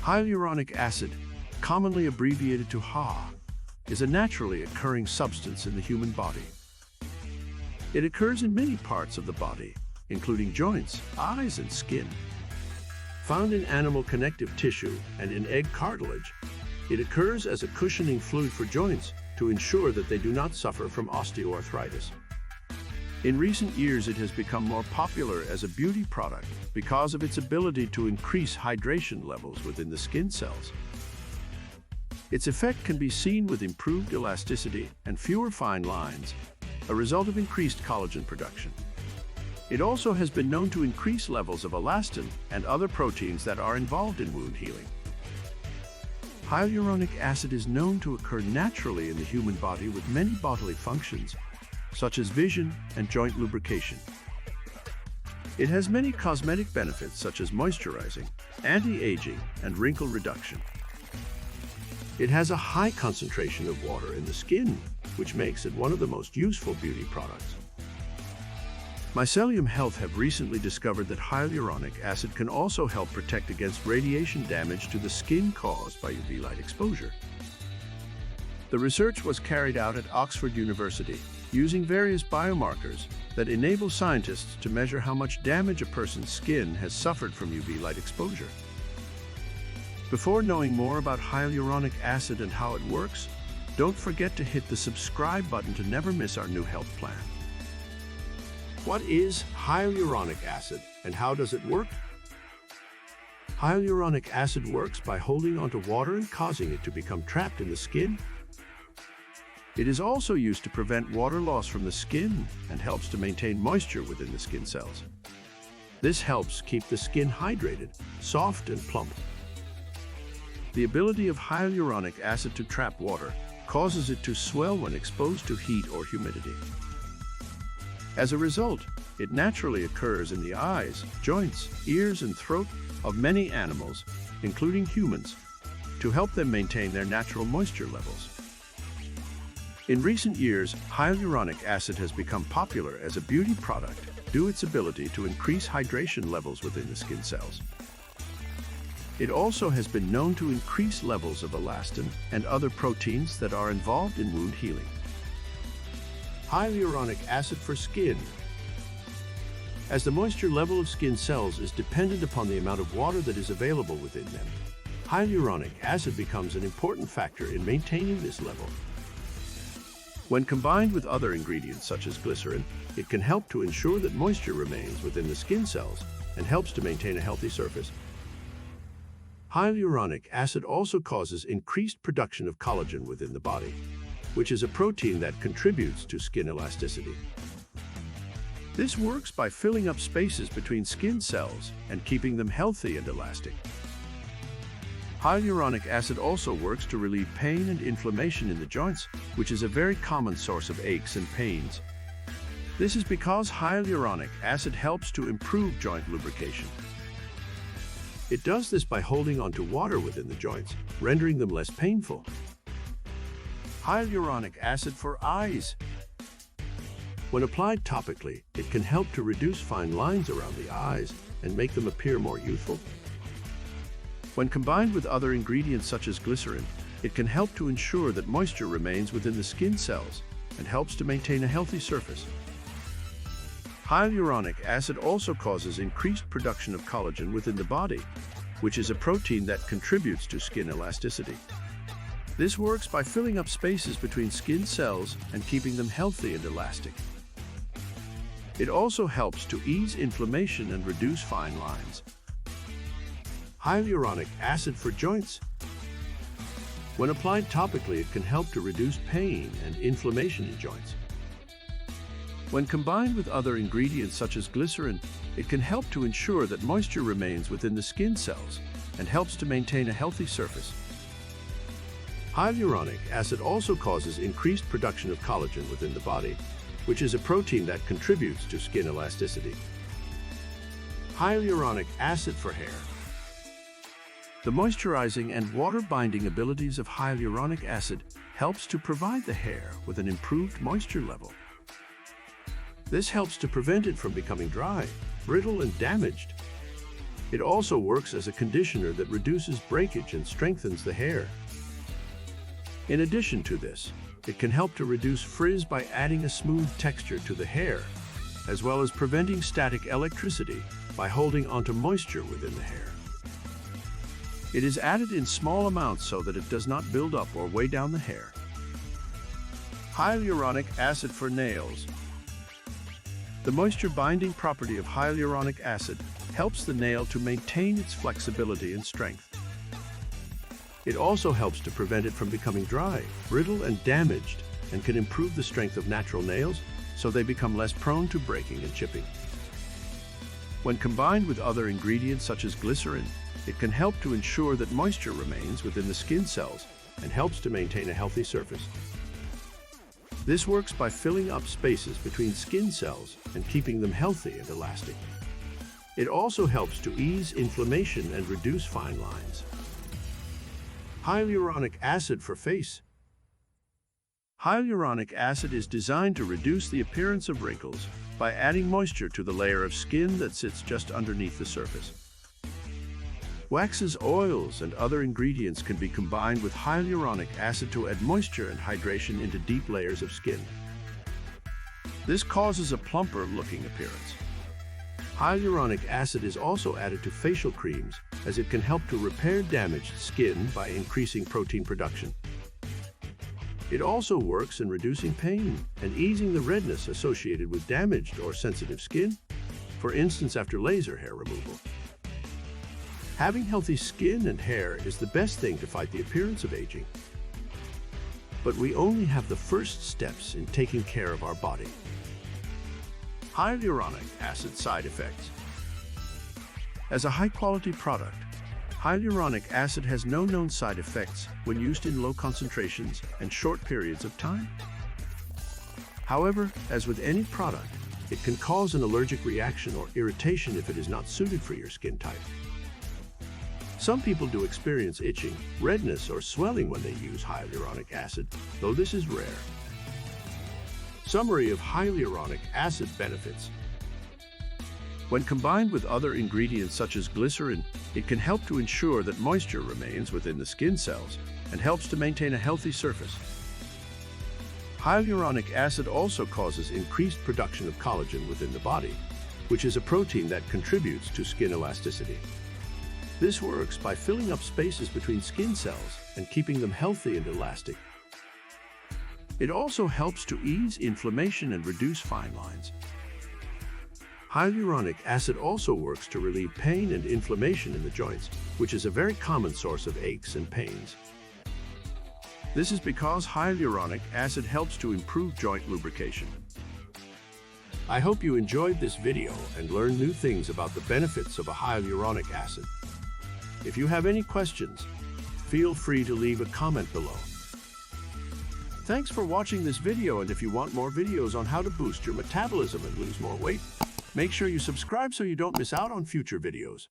Hyaluronic acid, commonly abbreviated to HA, is a naturally occurring substance in the human body. It occurs in many parts of the body, including joints, eyes, and skin. Found in animal connective tissue and in egg cartilage, it occurs as a cushioning fluid for joints to ensure that they do not suffer from osteoarthritis. In recent years, it has become more popular as a beauty product because of its ability to increase hydration levels within the skin cells. Its effect can be seen with improved elasticity and fewer fine lines, a result of increased collagen production. It also has been known to increase levels of elastin and other proteins that are involved in wound healing. Hyaluronic acid is known to occur naturally in the human body with many bodily functions, such as vision and joint lubrication. It has many cosmetic benefits such as moisturizing, anti-aging, and wrinkle reduction. It has a high concentration of water in the skin, which makes it one of the most useful beauty products. Mycelium Health have recently discovered that hyaluronic acid can also help protect against radiation damage to the skin caused by UV light exposure. The research was carried out at Oxford University using various biomarkers that enable scientists to measure how much damage a person's skin has suffered from UV light exposure. Before knowing more about hyaluronic acid and how it works, don't forget to hit the subscribe button to never miss our new health plan. What is hyaluronic acid and how does it work? Hyaluronic acid works by holding onto water and causing it to become trapped in the skin. It is also used to prevent water loss from the skin and helps to maintain moisture within the skin cells. This helps keep the skin hydrated, soft, and plump. The ability of hyaluronic acid to trap water causes it to swell when exposed to heat or humidity. As a result, it naturally occurs in the eyes, joints, ears, and throat of many animals, including humans, to help them maintain their natural moisture levels. In recent years, hyaluronic acid has become popular as a beauty product due to its ability to increase hydration levels within the skin cells. It also has been known to increase levels of elastin and other proteins that are involved in wound healing. Hyaluronic acid for skin. As the moisture level of skin cells is dependent upon the amount of water that is available within them, hyaluronic acid becomes an important factor in maintaining this level. When combined with other ingredients such as glycerin, it can help to ensure that moisture remains within the skin cells and helps to maintain a healthy surface. Hyaluronic acid also causes increased production of collagen within the body, which is a protein that contributes to skin elasticity. This works by filling up spaces between skin cells and keeping them healthy and elastic. Hyaluronic acid also works to relieve pain and inflammation in the joints, which is a very common source of aches and pains. This is because hyaluronic acid helps to improve joint lubrication. It does this by holding onto water within the joints, rendering them less painful. Hyaluronic acid for eyes. When applied topically, it can help to reduce fine lines around the eyes and make them appear more youthful. When combined with other ingredients such as glycerin, it can help to ensure that moisture remains within the skin cells and helps to maintain a healthy surface. Hyaluronic acid also causes increased production of collagen within the body, which is a protein that contributes to skin elasticity. This works by filling up spaces between skin cells and keeping them healthy and elastic. It also helps to ease inflammation and reduce fine lines. Hyaluronic acid for joints. When applied topically, it can help to reduce pain and inflammation in joints. When combined with other ingredients such as glycerin, it can help to ensure that moisture remains within the skin cells and helps to maintain a healthy surface. Hyaluronic acid also causes increased production of collagen within the body, which is a protein that contributes to skin elasticity. Hyaluronic acid for hair. The moisturizing and water-binding abilities of hyaluronic acid helps to provide the hair with an improved moisture level. This helps to prevent it from becoming dry, brittle, and damaged. It also works as a conditioner that reduces breakage and strengthens the hair. In addition to this, it can help to reduce frizz by adding a smooth texture to the hair, as well as preventing static electricity by holding onto moisture within the hair. It is added in small amounts so that it does not build up or weigh down the hair. Hyaluronic acid for nails. The moisture-binding property of hyaluronic acid helps the nail to maintain its flexibility and strength. It also helps to prevent it from becoming dry, brittle, and damaged, and can improve the strength of natural nails so they become less prone to breaking and chipping. When combined with other ingredients such as glycerin, it can help to ensure that moisture remains within the skin cells and helps to maintain a healthy surface. This works by filling up spaces between skin cells and keeping them healthy and elastic. It also helps to ease inflammation and reduce fine lines. Hyaluronic acid for face. Hyaluronic acid is designed to reduce the appearance of wrinkles by adding moisture to the layer of skin that sits just underneath the surface. Waxes, oils, and other ingredients can be combined with hyaluronic acid to add moisture and hydration into deep layers of skin. This causes a plumper-looking appearance. Hyaluronic acid is also added to facial creams as it can help to repair damaged skin by increasing protein production. It also works in reducing pain and easing the redness associated with damaged or sensitive skin, for instance after laser hair removal. Having healthy skin and hair is the best thing to fight the appearance of aging. But we only have the first steps in taking care of our body. Hyaluronic acid side effects. As a high-quality product, hyaluronic acid has no known side effects when used in low concentrations and short periods of time. However, as with any product, it can cause an allergic reaction or irritation if it is not suited for your skin type. Some people do experience itching, redness, or swelling when they use hyaluronic acid, though this is rare. Summary of hyaluronic acid benefits. When combined with other ingredients such as glycerin, it can help to ensure that moisture remains within the skin cells and helps to maintain a healthy surface. Hyaluronic acid also causes increased production of collagen within the body, which is a protein that contributes to skin elasticity. This works by filling up spaces between skin cells and keeping them healthy and elastic. It also helps to ease inflammation and reduce fine lines. Hyaluronic acid also works to relieve pain and inflammation in the joints, which is a very common source of aches and pains. This is because hyaluronic acid helps to improve joint lubrication. I hope you enjoyed this video and learned new things about the benefits of a hyaluronic acid. If you have any questions, feel free to leave a comment below. Thanks for watching this video, and if you want more videos on how to boost your metabolism and lose more weight, make sure you subscribe so you don't miss out on future videos.